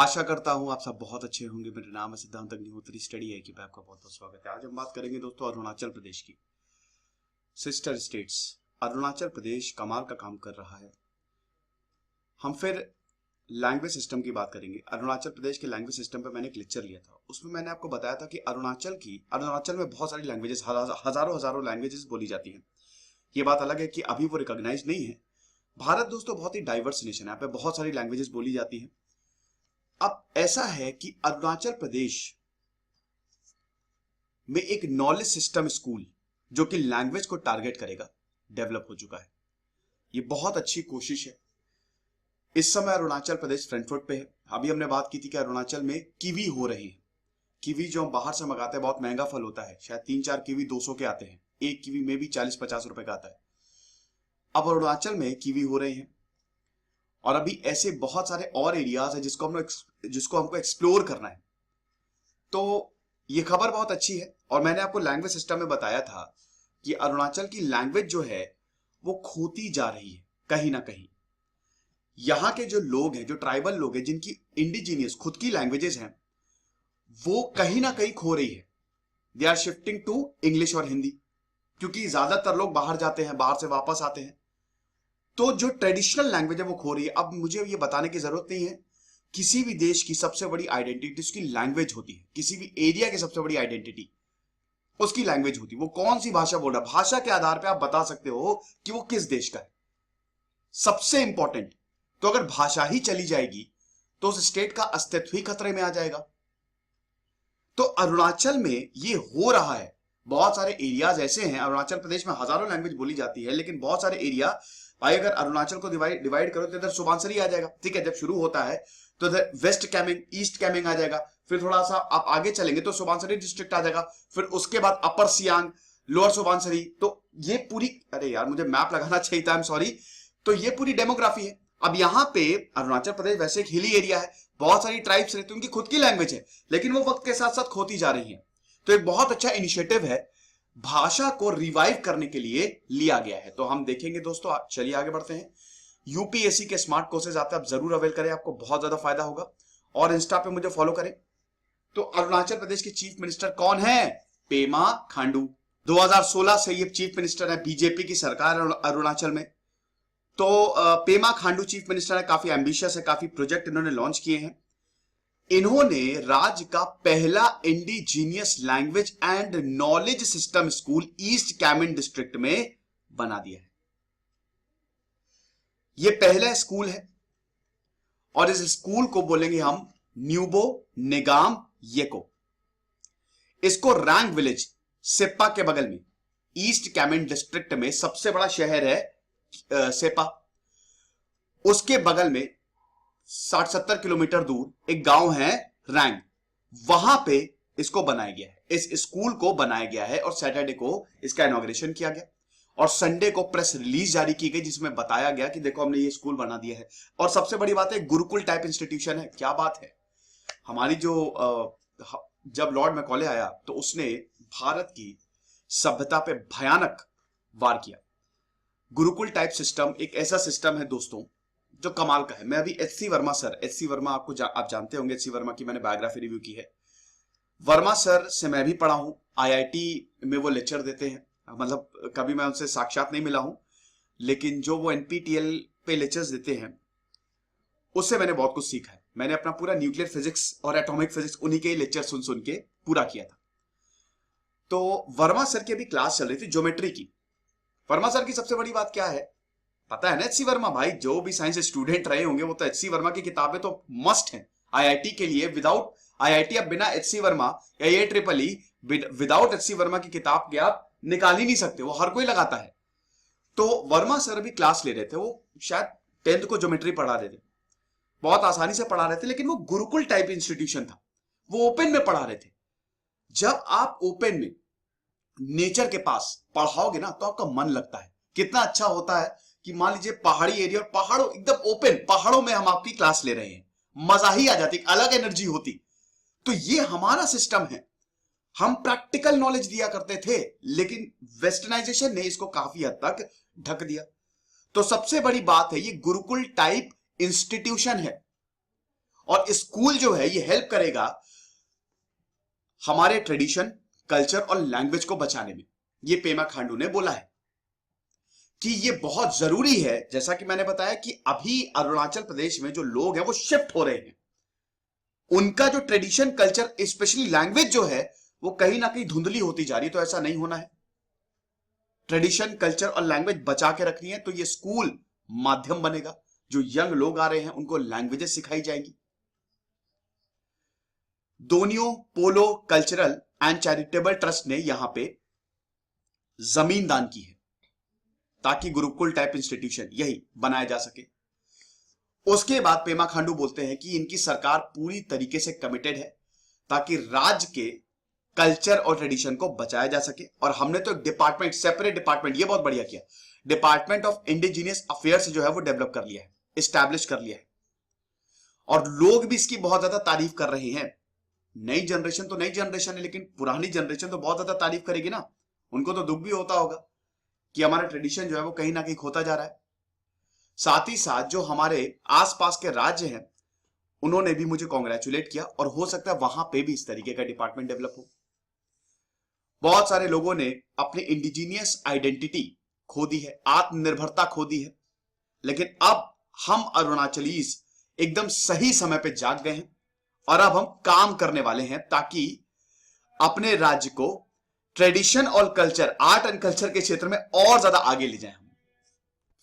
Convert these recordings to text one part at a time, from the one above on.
आशा करता हूं आप सब बहुत अच्छे होंगे। मेरा नाम है सिद्धांत अग्निहोत्री, स्टडी है कि आपका बहुत बहुत स्वागत है। आज हम बात करेंगे दोस्तों अरुणाचल प्रदेश की। सिस्टर स्टेट्स अरुणाचल प्रदेश कमाल का काम कर रहा है। हम फिर लैंग्वेज सिस्टम की बात करेंगे। अरुणाचल प्रदेश के लैंग्वेज सिस्टम पे मैंने एक लेक्चर लिया था, उसमें मैंने आपको बताया था कि अरुणाचल में बहुत सारी लैंग्वेजेस, हजारों हजारों लैंग्वेजेस बोली जाती हैं। ये बात अलग है कि अभी वो रिकॉग्नाइज नहीं है। भारत दोस्तों बहुत ही डाइवर्स नेशन है, यहाँ पे बहुत सारी लैंग्वेजेस बोली जाती हैं। अब ऐसा है कि अरुणाचल प्रदेश में एक नॉलेज सिस्टम स्कूल जो कि लैंग्वेज को टारगेट करेगा, डेवलप हो चुका है। ये बहुत अच्छी कोशिश है। इस समय अरुणाचल प्रदेश फ्रंट फुट पे है। अभी हमने बात की थी कि अरुणाचल में कीवी हो रही है। कीवी जो हम बाहर से मंगाते हैं, बहुत महंगा फल होता है, शायद 3-4 कीवी 200 के आते हैं, एक कीवी में भी 40-50 रुपए का आता है। अब अरुणाचल में कीवी हो रहे हैं और अभी ऐसे बहुत सारे और एरियाज है जिसको हमको एक्सप्लोर करना है। तो ये खबर बहुत अच्छी है। और मैंने आपको लैंग्वेज सिस्टम में बताया था कि अरुणाचल की लैंग्वेज जो है वो खोती जा रही है कहीं ना कहीं। यहां के जो लोग हैं, जो ट्राइबल लोग हैं, जिनकी इंडिजीनियस खुद की लैंग्वेजेस हैं, वो कहीं ना कहीं खो रही है। They are shifting to English और हिंदी, क्योंकि ज्यादातर लोग बाहर जाते हैं, बाहर से वापस आते हैं। तो जो ट्रेडिशनल लैंग्वेज है वो खो रही है। अब मुझे ये बताने की जरूरत नहीं है, किसी भी देश की सबसे बड़ी आइडेंटिटी उसकी लैंग्वेज होती है। किसी भी एरिया की सबसे बड़ी आइडेंटिटी उसकी लैंग्वेज होती है। वो कौन सी भाषा बोल रहा है, भाषा के आधार पे आप बता सकते हो कि वो किस देश का है। सबसे इंपॉर्टेंट, तो अगर भाषा ही चली जाएगी तो उस स्टेट का अस्तित्व ही खतरे में आ जाएगा। तो अरुणाचल में ये हो रहा है। बहुत सारे एरियाज ऐसे हैं, अरुणाचल प्रदेश में हजारों लैंग्वेज बोली जाती है, लेकिन बहुत सारे एरिया, भाई अगर अरुणाचल को डिवाइड करो तो इधर सुबानसरी आ जाएगा, ठीक है। जब शुरू होता है तो इधर वेस्ट कैमिंग, ईस्ट कैमिंग आ जाएगा। फिर थोड़ा सा आप आगे चलेंगे तो सुबानसरी डिस्ट्रिक्ट आ जाएगा। फिर उसके बाद अपर सियांग, लोअर सुबानसरी। तो ये पूरी, अरे यार मुझे मैप लगाना चाहिए था, आई एम सॉरी। तो ये पूरी डेमोग्राफी है। अब यहाँ पे अरुणाचल प्रदेश वैसे एक हिली एरिया है, बहुत सारी ट्राइब्स रहती हैं, उनकी खुद की लैंग्वेज है, लेकिन वो वक्त के साथ साथ खोती जा रही है। तो एक बहुत अच्छा इनिशिएटिव है, भाषा को रिवाइव करने के लिए लिया गया है। तो हम देखेंगे दोस्तों, चलिए आगे बढ़ते हैं। यूपीएससी के स्मार्ट कोर्सेज आते हैं, आप जरूर अवेल करें, आपको बहुत ज्यादा फायदा होगा। और इंस्टा पे मुझे फॉलो करें। तो अरुणाचल प्रदेश के चीफ मिनिस्टर कौन है? पेमा खांडू। 2016 से ये चीफ मिनिस्टर है, बीजेपी की सरकार अरुणाचल में। तो पेमा खांडू चीफ मिनिस्टर है, काफी एम्बिशियस है, काफी प्रोजेक्ट इन्होंने लॉन्च किए हैं। इन्होंने राज्य का पहला indigenous language and knowledge system school East Kameng district में बना दिया है। यह पहला स्कूल है और इस स्कूल को बोलेंगे हम न्यूबो निगाम येको। इसको रैंग विलेज, सेप्पा के बगल में, ईस्ट कैमिन डिस्ट्रिक्ट में सबसे बड़ा शहर है सेप्पा। उसके बगल में 60-70 किलोमीटर दूर एक गांव है रैंग, वहां पे इसको बनाया गया है, इस स्कूल को बनाया गया है। और सैटरडे को इसका इनॉग्रेशन किया गया और संडे को प्रेस रिलीज जारी की गई जिसमें बताया गया कि देखो हमने ये स्कूल बना दिया है। और सबसे बड़ी बात है, गुरुकुल टाइप इंस्टीट्यूशन है। क्या बात है। हमारी जब लॉर्ड मैकॉले आया तो उसने भारत की सभ्यता पे भयानक वार किया। गुरुकुल टाइप सिस्टम एक ऐसा सिस्टम है दोस्तों जो कमाल का है। मैं अभी HC Verma sir, HC Verma आप जानते होंगे, एचसी वर्मा की मैंने बायोग्राफी रिव्यू की है। वर्मा सर से मैं भी पढ़ा हूं, आईआईटी में वो लेक्चर देते हैं। मतलब कभी मैं उनसे साक्षात नहीं मिला हूं, लेकिन जो वो एनपीटीएल पे लेक्चर्स देते हैं उससे मैंने बहुत कुछ सीखा है। मैंने अपना पूरा न्यूक्लियर फिजिक्स और एटॉमिक फिजिक्स उन्हीं के लेक्चर सुन सुन के पूरा किया था। तो वर्मा सर की अभी क्लास चल रही थी ज्योमेट्री की। वर्मा सर की सबसे बड़ी बात क्या है पता है ना? एचसी वर्मा, भाई जो भी साइंस स्टूडेंट रहे होंगे वो तो एचसी वर्मा की किताबें तो मस्ट हैं आईआईटी के लिए। विदाउट आईआईटी, अब बिना एचसी वर्मा या ये triple E, without HC Verma की किताब के आप निकाल ही नहीं सकते, वो हर कोई लगाता है। तो वर्मा सर भी क्लास ले रहे थे, वो शायद 10th को ज्योमेट्री पढ़ा रहे थे, बहुत आसानी से पढ़ा रहे थे, लेकिन वो गुरुकुल टाइप इंस्टीट्यूशन था, वो ओपन में पढ़ा रहे थे। जब आप ओपन में नेचर के पास पढ़ाओगे ना तो आपका मन लगता है। कितना अच्छा होता है कि मान लीजिए पहाड़ी एरिया और पहाड़ों एकदम ओपन, पहाड़ों में हम आपकी क्लास ले रहे हैं, मजा ही आ जाती, अलग एनर्जी होती। तो ये हमारा सिस्टम है। हम प्रैक्टिकल नॉलेज दिया करते थे, लेकिन वेस्टर्नाइजेशन ने इसको काफी हद तक ढक दिया। तो सबसे बड़ी बात है, ये गुरुकुल टाइप इंस्टीट्यूशन है और स्कूल जो है ये हेल्प करेगा हमारे ट्रेडिशन, कल्चर और लैंग्वेज को बचाने में। ये पेमा खांडू ने बोला है कि ये बहुत जरूरी है। जैसा कि मैंने बताया कि अभी अरुणाचल प्रदेश में जो लोग हैं वो शिफ्ट हो रहे हैं, उनका जो ट्रेडिशन, कल्चर, स्पेशली लैंग्वेज जो है वो कहीं ना कहीं धुंधली होती जा रही है। तो ऐसा नहीं होना है, ट्रेडिशन, कल्चर और लैंग्वेज बचा के रखनी है। तो ये स्कूल माध्यम बनेगा, जो यंग लोग आ रहे हैं उनको लैंग्वेजेस सिखाई जाएंगी। दोनियो पोलो कल्चरल एंड चैरिटेबल ट्रस्ट ने यहां पे जमीन दान की है ताकि गुरुकुल टाइप इंस्टीट्यूशन यही बनाया जा सके। उसके बाद पेमा खांडू बोलते हैं कि इनकी सरकार पूरी तरीके से कमिटेड है ताकि राज्य के कल्चर और ट्रेडिशन को बचाया जा सके। और हमने तो एक डिपार्टमेंट, सेपरेट डिपार्टमेंट, ये बहुत बढ़िया किया, डिपार्टमेंट ऑफ इंडिजीनियस अफेयर्स जो है वो डेवलप कर लिया है, एस्टैब्लिश कर लिया है। और लोग भी इसकी बहुत ज्यादा तारीफ कर रहे हैं। नई जनरेशन तो नई जनरेशन है, लेकिन पुरानी जनरेशन तो बहुत ज्यादा तारीफ करेगी ना। उनको तो दुख भी होता होगा कि हमारा ट्रेडिशन जो है वो कहीं ना कहीं खोता जा रहा है। साथ ही साथ जो हमारे आसपास के राज्य हैं उन्होंने भी मुझे कॉन्ग्रेचुलेट किया, और हो सकता है वहां पे भी इस तरीके का डिपार्टमेंट डेवलप हो। बहुत सारे लोगों ने अपनी इंडिजीनियस आइडेंटिटी खो दी है, आत्मनिर्भरता खो दी है, लेकिन अब हम अरुणाचलीज एकदम सही समय पे जाग गए हैं और अब हम काम करने वाले हैं ताकि अपने राज्य को ट्रेडिशन और कल्चर, आर्ट एंड कल्चर के क्षेत्र में और ज्यादा आगे ले जाएं।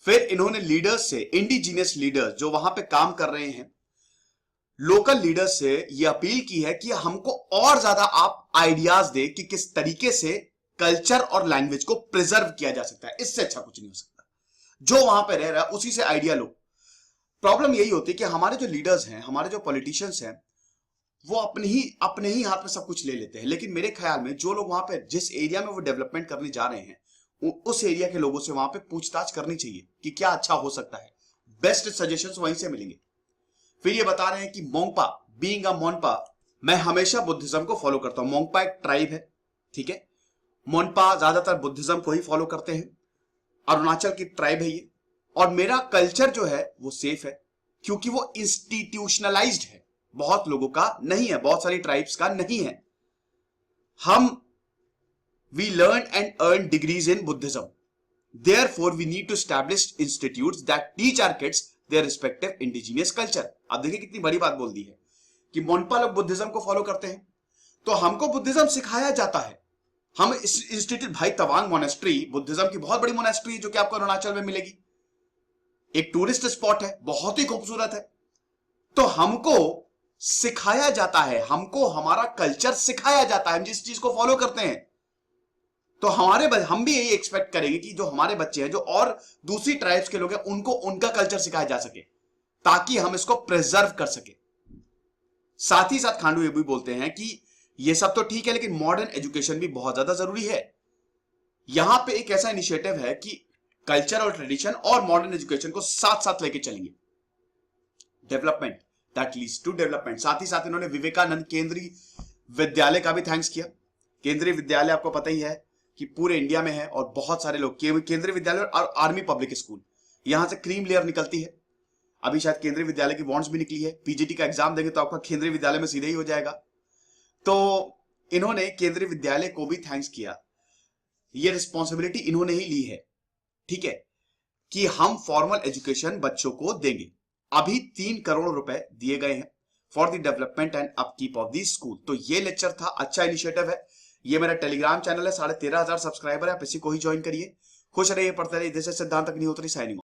फिर इन्होंने लीडर्स से, इंडिजीनियस लीडर्स जो वहां पे काम कर रहे हैं, लोकल लीडर्स से यह अपील की है कि हमको और ज्यादा आप आइडियाज दे कि किस तरीके से कल्चर और लैंग्वेज को प्रिजर्व किया जा सकता है। इससे अच्छा कुछ नहीं हो सकता। जो वहां पे रह रहा है उसी से आइडिया लो। प्रॉब्लम यही होती है कि हमारे जो लीडर्स हैं, हमारे जो पॉलिटिशियंस हैं, वो अपने ही हाथ में सब कुछ ले लेते हैं। लेकिन मेरे ख्याल में जो लोग वहां पे, जिस एरिया में वो डेवलपमेंट करने जा रहे हैं, उस एरिया के लोगों से वहां पे पूछताछ करनी चाहिए कि क्या अच्छा हो सकता है। बेस्ट सजेशंस वहीं से मिलेंगे। फिर ये बता रहे हैं कि मोंगपा, बीइंग अ मोनपा, मैं हमेशा बुद्धिज्म को फॉलो करता हूं। मोंगपा एक ट्राइब है, ठीक है। मोनपा ज्यादातर बुद्धिज्म को ही फॉलो करते हैं। अरुणाचल की ट्राइब है ये। और मेरा कल्चर जो है वो सेफ है क्योंकि वो इंस्टीट्यूशनलाइज्ड है। बहुत लोगों का नहीं है, बहुत सारी ट्राइब्स का नहीं है। हम we learn and earn degrees in Buddhism. Therefore, we need to establish institutes that teach our kids their respective indigenous culture. अब देखिए कितनी बड़ी बात बोल दी है कि मोनपा लोग बुद्धिज्म को फॉलो करते हैं, तो हमको बुद्धिज्म सिखाया जाता है। हम इंस्टीट्यूट, भाई तवांग मोनेस्ट्री बुद्धिज्म की बहुत बड़ी मोनेस्ट्री है जो कि आपको अरुणाचल में मिलेगी। एक टूरिस्ट स्पॉट है, बहुत ही खूबसूरत है। तो हमको सिखाया जाता है, हमको हमारा कल्चर सिखाया जाता है, हम जिस चीज को फॉलो करते हैं। तो हम भी यही एक्सपेक्ट करेंगे कि जो हमारे बच्चे हैं, जो और दूसरी ट्राइब्स के लोग हैं, उनको उनका कल्चर सिखाया जा सके ताकि हम इसको प्रिजर्व कर सके। साथ ही साथ खांडू ये भी बोलते हैं कि ये सब तो ठीक है, लेकिन मॉडर्न एजुकेशन भी बहुत ज्यादा जरूरी है। यहां पे एक ऐसा इनिशिएटिव है कि कल्चर और ट्रेडिशन और मॉडर्न एजुकेशन को साथ साथ लेके चलेंगे। Development that leads to development. साथ ही साथ इन्होंने विवेकानंद केंद्रीय विद्यालय का भी थैंक्स किया। केंद्रीय विद्यालय आपको पता ही है कि पूरे इंडिया में है और बहुत सारे लोग, केंद्रीय विद्यालय और आर्मी पब्लिक स्कूल, यहां से क्रीम लेयर निकलती है। अभी शायद केंद्रीय विद्यालय की बॉन्ड्स भी निकली है। पीजीटी का एग्जाम देंगे तो आपका केंद्रीय विद्यालय में सीधे ही हो जाएगा। तो इन्होंने केंद्रीय विद्यालय को भी थैंक्स किया। ये रिस्पॉन्सिबिलिटी इन्होंने ही ली है, ठीक है, कि हम फॉर्मल एजुकेशन बच्चों को देंगे। अभी 3 करोड़ रुपए दिए गए हैं for the development and upkeep of the school. तो ये लेक्चर था, अच्छा इनिशिएटिव है। ये मेरा टेलीग्राम चैनल है, 13,500 सब्सक्राइबर है, आप इसी को ही ज्वाइन करिए। खुश रहिए, पढ़ते रहिए। दिस इज सिद्धांत अग्निहोत्री साइनिंग ऑफ।